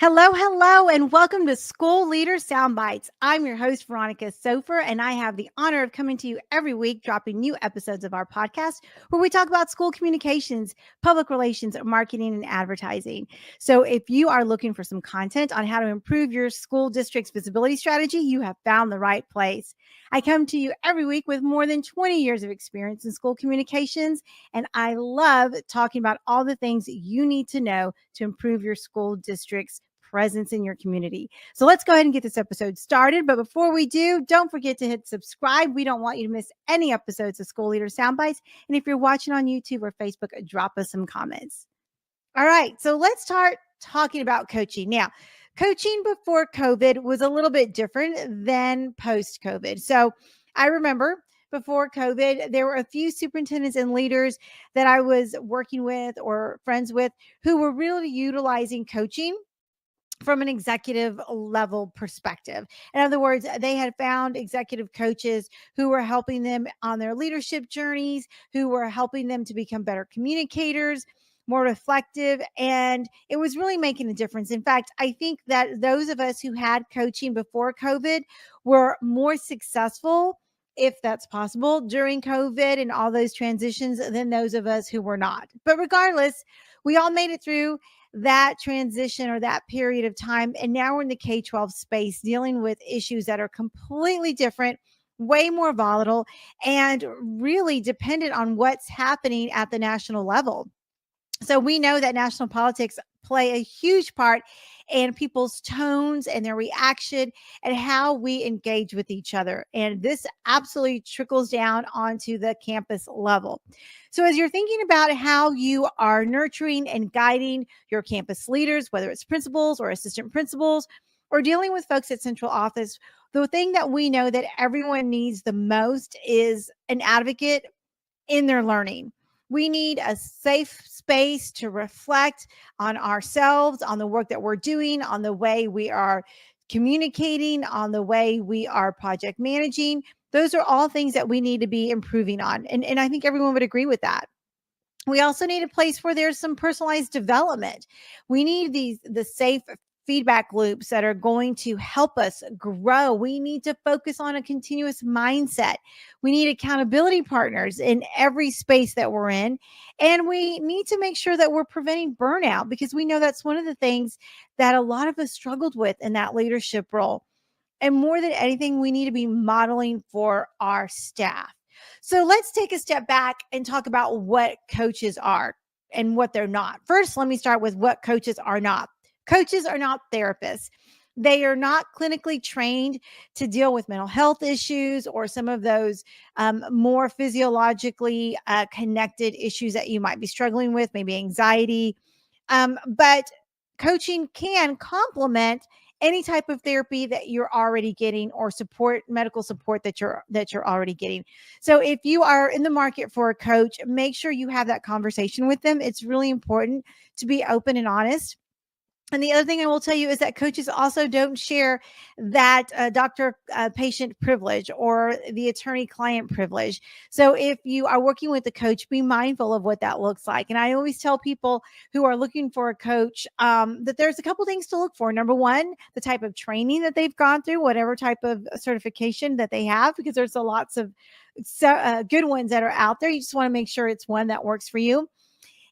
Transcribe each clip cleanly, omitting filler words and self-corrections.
Hello, and welcome to School Leader Soundbites. I'm your host, Veronica Sofer, and I have the honor of coming to you every week, dropping new episodes of our podcast where we talk about school communications, public relations, marketing, and advertising. So if you are looking for some content on how to improve your school district's visibility strategy, you have found the right place. I come to you every week with more than 20 years of experience in school communications, and I love talking about all the things you need to know to improve your school district's presence in your community. So let's go ahead and get this episode started. But before we do, don't forget to hit subscribe. We don't want you to miss any episodes of School Leader Soundbites. And if you're watching on YouTube or Facebook, drop us some comments. All right, so let's start talking about coaching. Now, coaching before COVID was a little bit different than post COVID. So I remember before COVID, there were a few superintendents and leaders that I was working with or friends with who were really utilizing coaching from an executive level perspective. In other words, they had found executive coaches who were helping them on their leadership journeys, who were helping them to become better communicators, more reflective, and it was really making a difference. In fact, I think that those of us who had coaching before COVID were more successful, if that's possible, during COVID and all those transitions than those of us who were not. But regardless, we all made it through that transition or that period of time. And now we're in the K-12 space dealing with issues that are completely different, way more volatile, and really dependent on what's happening at the national level. So we know that national politics play a huge part in people's tones and their reaction and how we engage with each other. And this absolutely trickles down onto the campus level. So as you're thinking about how you are nurturing and guiding your campus leaders, whether it's principals or assistant principals, or dealing with folks at central office, the thing that we know that everyone needs the most is an advocate in their learning. We need a safe space to reflect on ourselves, on the work that we're doing, on the way we are communicating, on the way we are project managing. Those are all things that we need to be improving on. And I think everyone would agree with that. We also need a place where there's some personalized development. We need the safe feedback loops that are going to help us grow. We need to focus on a continuous mindset. We need accountability partners in every space that we're in. And we need to make sure that we're preventing burnout because we know that's one of the things that a lot of us struggled with in that leadership role. And more than anything, we need to be modeling for our staff. So let's take a step back and talk about what coaches are and what they're not. First, let me start with what coaches are not. Coaches are not therapists. They are not clinically trained to deal with mental health issues or some of those more physiologically connected issues that you might be struggling with, maybe anxiety. But coaching can complement any type of therapy that you're already getting or medical support that you're already getting. So if you are in the market for a coach, make sure you have that conversation with them. It's really important to be open and honest. And the other thing I will tell you is that coaches also don't share that doctor patient privilege or the attorney client privilege. So if you are working with a coach, be mindful of what that looks like. And I always tell people who are looking for a coach that there's a couple things to look for. Number one, the type of training that they've gone through, whatever type of certification that they have, because there's lots of good ones that are out there. You just want to make sure it's one that works for you.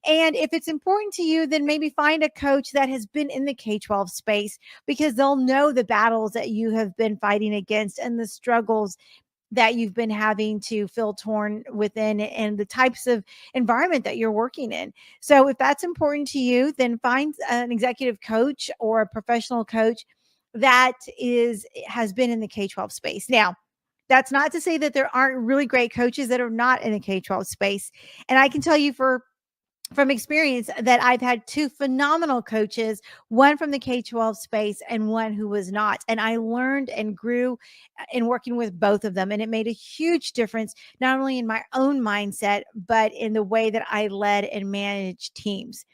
And if it's important to you, then maybe find a coach that has been in the K-12 space because they'll know the battles that you have been fighting against and the struggles that you've been having to feel torn within and the types of environment that you're working in. So if that's important to you, then find an executive coach or a professional coach that has been in the K-12 space. Now, that's not to say that there aren't really great coaches that are not in the K-12 space. And I can tell you from experience that I've had two phenomenal coaches, one from the K-12 space and one who was not. And I learned and grew in working with both of them. And it made a huge difference, not only in my own mindset, but in the way that I led and managed teams.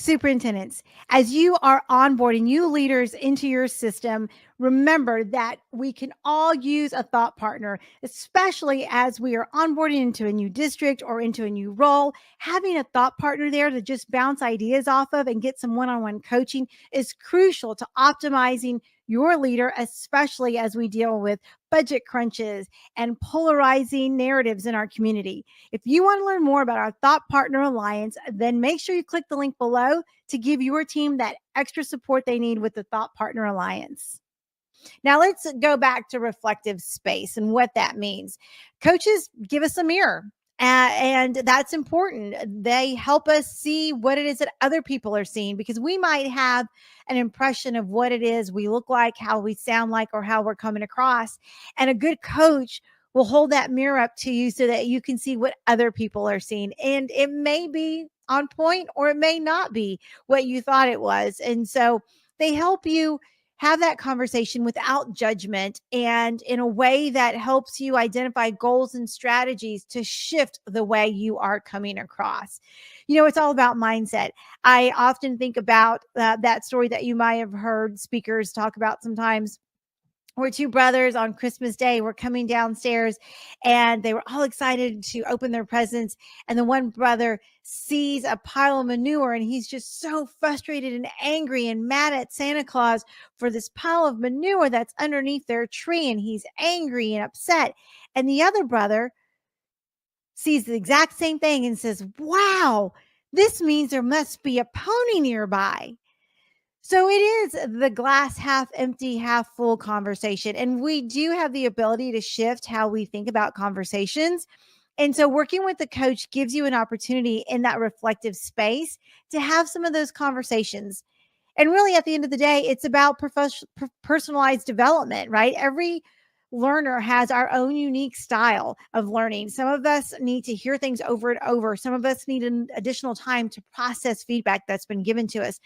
Superintendents, as you are onboarding new leaders into your system, remember that we can all use a thought partner, especially as we are onboarding into a new district or into a new role. Having a thought partner there to just bounce ideas off of and get some one on one coaching is crucial to optimizing your leader, especially as we deal with budget crunches and polarizing narratives in our community. If you want to learn more about our Thought Partner Alliance, then make sure you click the link below to give your team that extra support they need with the Thought Partner Alliance. Now, let's go back to reflective space and what that means. Coaches give us a mirror. And that's important. They help us see what it is that other people are seeing, because we might have an impression of what it is we look like, how we sound like, or how we're coming across. And a good coach will hold that mirror up to you so that you can see what other people are seeing. And it may be on point or it may not be what you thought it was. And so they help you have that conversation without judgment and in a way that helps you identify goals and strategies to shift the way you are coming across. You know, it's all about mindset. I often think about that story that you might have heard speakers talk about sometimes, where two brothers on Christmas Day were coming downstairs and they were all excited to open their presents. And the one brother sees a pile of manure and he's just so frustrated and angry and mad at Santa Claus for this pile of manure that's underneath their tree. And he's angry and upset. And the other brother sees the exact same thing and says, "Wow, this means there must be a pony nearby." So it is the glass half empty, half full conversation. And we do have the ability to shift how we think about conversations. And so working with the coach gives you an opportunity in that reflective space to have some of those conversations. And really, at the end of the day, it's about personalized development, right? Every learner has our own unique style of learning. Some of us need to hear things over and over. Some of us need an additional time to process feedback that's been given to us.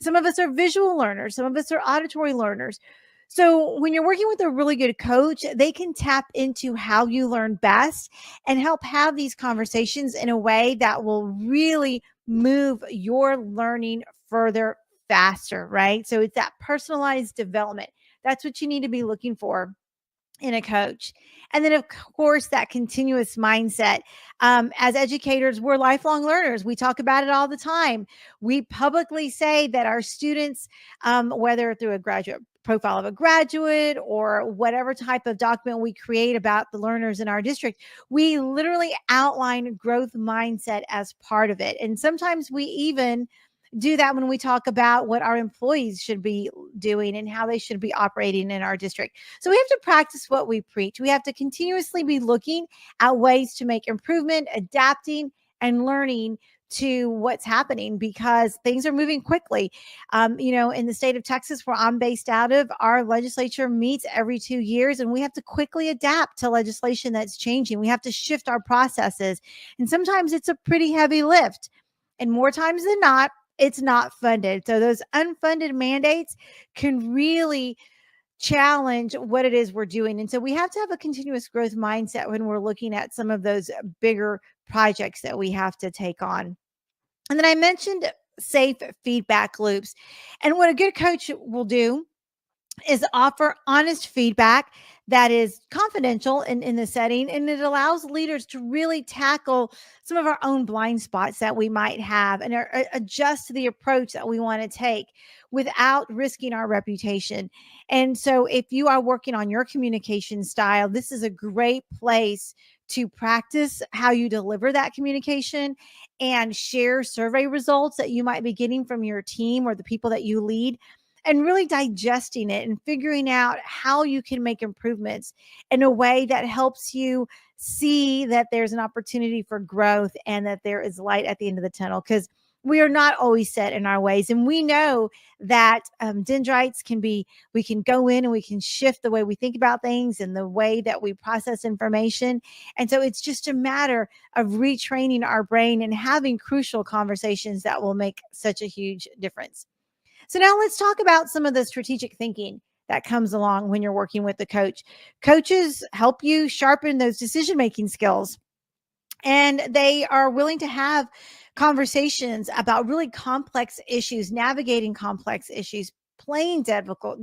Some of us are visual learners. Some of us are auditory learners. So when you're working with a really good coach, they can tap into how you learn best and help have these conversations in a way that will really move your learning further faster, right? So it's that personalized development. That's what you need to be looking for in a coach. And then, of course, that continuous mindset. As educators, we're lifelong learners. We talk about it all the time. We publicly say that our students, whether through a graduate profile of a graduate or whatever type of document we create about the learners in our district, we literally outline growth mindset as part of it. And sometimes we even do that when we talk about what our employees should be doing and how they should be operating in our district. So we have to practice what we preach. We have to continuously be looking at ways to make improvement, adapting, and learning to what's happening, because things are moving quickly. In the state of Texas, where I'm based out of, our legislature meets every 2 years, and we have to quickly adapt to legislation that's changing. We have to shift our processes. And sometimes it's a pretty heavy lift. And more times than not, it's not funded. So those unfunded mandates can really challenge what it is we're doing. And so we have to have a continuous growth mindset when we're looking at some of those bigger projects that we have to take on. And then I mentioned safe feedback loops. And what a good coach will do is offer honest feedback that is confidential in the setting. And it allows leaders to really tackle some of our own blind spots that we might have and adjust the approach that we want to take without risking our reputation. And so if you are working on your communication style, this is a great place to practice how you deliver that communication and share survey results that you might be getting from your team or the people that you lead, and really digesting it and figuring out how you can make improvements in a way that helps you see that there's an opportunity for growth and that there is light at the end of the tunnel, because we are not always set in our ways. And we know that dendrites we can go in and we can shift the way we think about things and the way that we process information. And so it's just a matter of retraining our brain and having crucial conversations that will make such a huge difference. So now let's talk about some of the strategic thinking that comes along when you're working with the coach. Coaches help you sharpen those decision-making skills, and they are willing to have conversations about really complex issues, navigating complex issues, playing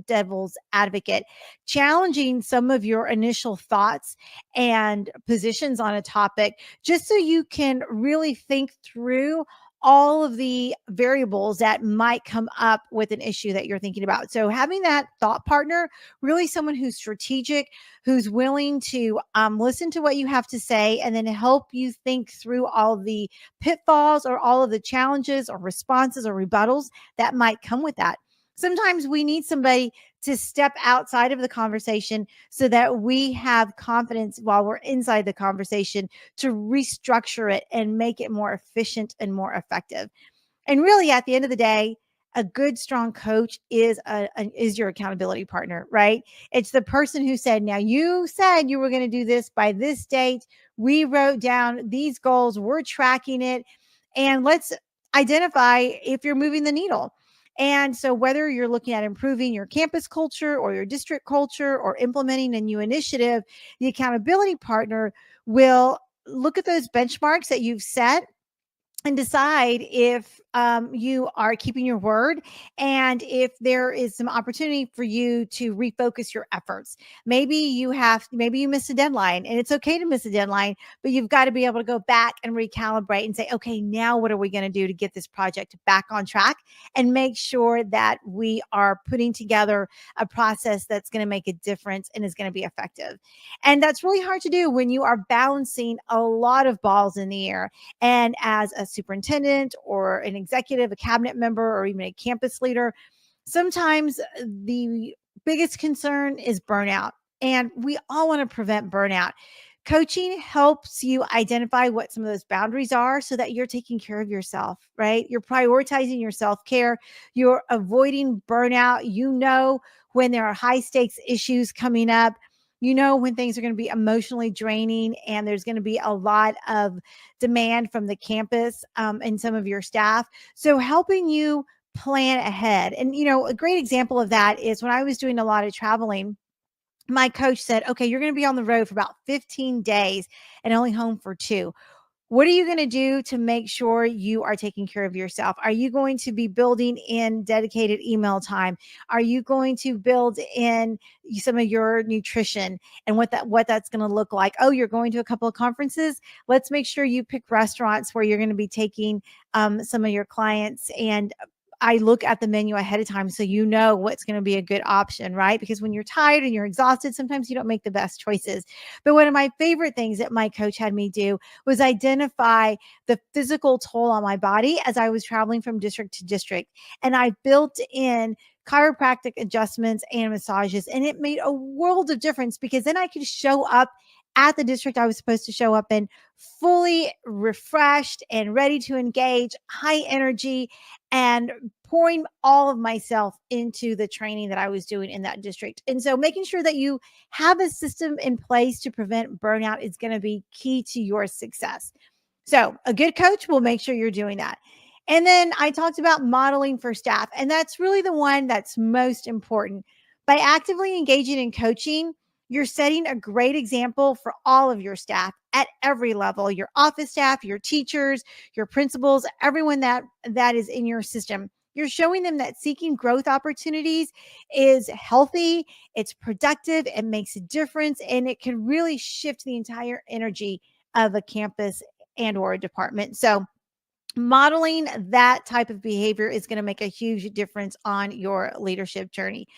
devil's advocate, challenging some of your initial thoughts and positions on a topic, just so you can really think through all of the variables that might come up with an issue that you're thinking about. So having that thought partner, really someone who's strategic, who's willing to listen to what you have to say and then help you think through all the pitfalls or all of the challenges or responses or rebuttals that might come with that. Sometimes we need somebody to step outside of the conversation so that we have confidence while we're inside the conversation to restructure it and make it more efficient and more effective. And really, at the end of the day, a good, strong coach is your accountability partner, right? It's the person who said, "Now you said you were going to do this by this date. We wrote down these goals. We're tracking it, and let's identify if you're moving the needle." And so, whether you're looking at improving your campus culture or your district culture or implementing a new initiative, the accountability partner will look at those benchmarks that you've set and decide if you are keeping your word and if there is some opportunity for you to refocus your efforts. Maybe you missed a deadline, and it's okay to miss a deadline, but you've got to be able to go back and recalibrate and say, okay, now what are we going to do to get this project back on track and make sure that we are putting together a process that's going to make a difference and is going to be effective. And that's really hard to do when you are balancing a lot of balls in the air. And as a superintendent or an executive, a cabinet member, or even a campus leader, sometimes the biggest concern is burnout. And we all want to prevent burnout. Coaching helps you identify what some of those boundaries are so that you're taking care of yourself, right? You're prioritizing your self-care. You're avoiding burnout. You know when there are high stakes issues coming up. You know when things are going to be emotionally draining and there's going to be a lot of demand from the campus and some of your staff. So helping you plan ahead. And, a great example of that is when I was doing a lot of traveling, my coach said, okay, you're going to be on the road for about 15 days and only home for 2. What are you going to do to make sure you are taking care of yourself? Are you going to be building in dedicated email time? Are you going to build in some of your nutrition and what that's going to look like? Oh, you're going to a couple of conferences. Let's make sure you pick restaurants where you're going to be taking some of your clients, and I look at the menu ahead of time so you know what's going to be a good option, right? Because when you're tired and you're exhausted, sometimes you don't make the best choices. But one of my favorite things that my coach had me do was identify the physical toll on my body as I was traveling from district to district. And I built in chiropractic adjustments and massages, and it made a world of difference because then I could show up at the district I was supposed to show up in fully refreshed and ready to engage, high energy, and pouring all of myself into the training that I was doing in that district. And so making sure that you have a system in place to prevent burnout is going to be key to your success. So a good coach will make sure you're doing that. And then I talked about modeling for staff, and that's really the one that's most important. By actively engaging in coaching, you're setting a great example for all of your staff at every level, your office staff, your teachers, your principals, everyone that is in your system. You're showing them that seeking growth opportunities is healthy, it's productive, it makes a difference, and it can really shift the entire energy of a campus and or a department. So modeling that type of behavior is going to make a huge difference on your leadership journey.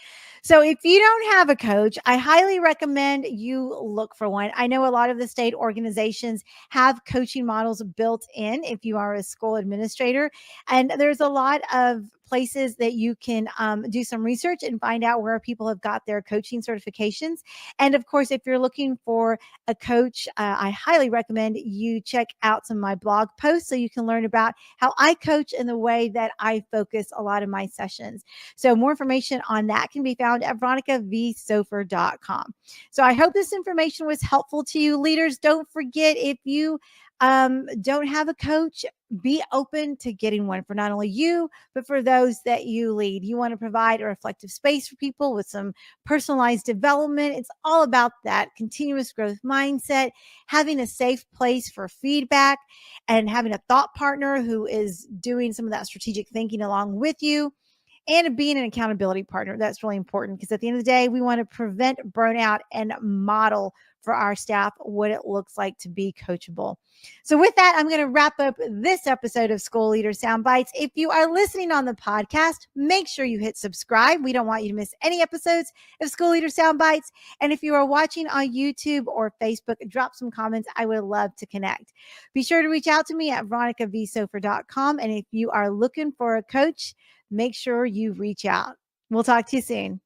So if you don't have a coach, I highly recommend you look for one. I know a lot of the state organizations have coaching models built in if you are a school administrator, and there's a lot of places that you can do some research and find out where people have got their coaching certifications. And of course, if you're looking for a coach, I highly recommend you check out some of my blog posts so you can learn about how I coach and the way that I focus a lot of my sessions. So more information on that can be found at veronicavsofer.com. So I hope this information was helpful to you. Leaders, don't forget, if you don't have a coach, be open to getting one for not only you, but for those that you lead. You want to provide a reflective space for people with some personalized development. It's all about that continuous growth mindset, having a safe place for feedback, and having a thought partner who is doing some of that strategic thinking along with you, and being an accountability partner. That's really important because at the end of the day, we want to prevent burnout and model for our staff what it looks like to be coachable. So, with that, I'm going to wrap up this episode of School Leader Soundbites. If you are listening on the podcast, make sure you hit subscribe. We don't want you to miss any episodes of School Leader Soundbites. And if you are watching on YouTube or Facebook, drop some comments. I would love to connect. Be sure to reach out to me at veronicavsofer.com. And if you are looking for a coach, make sure you reach out. We'll talk to you soon.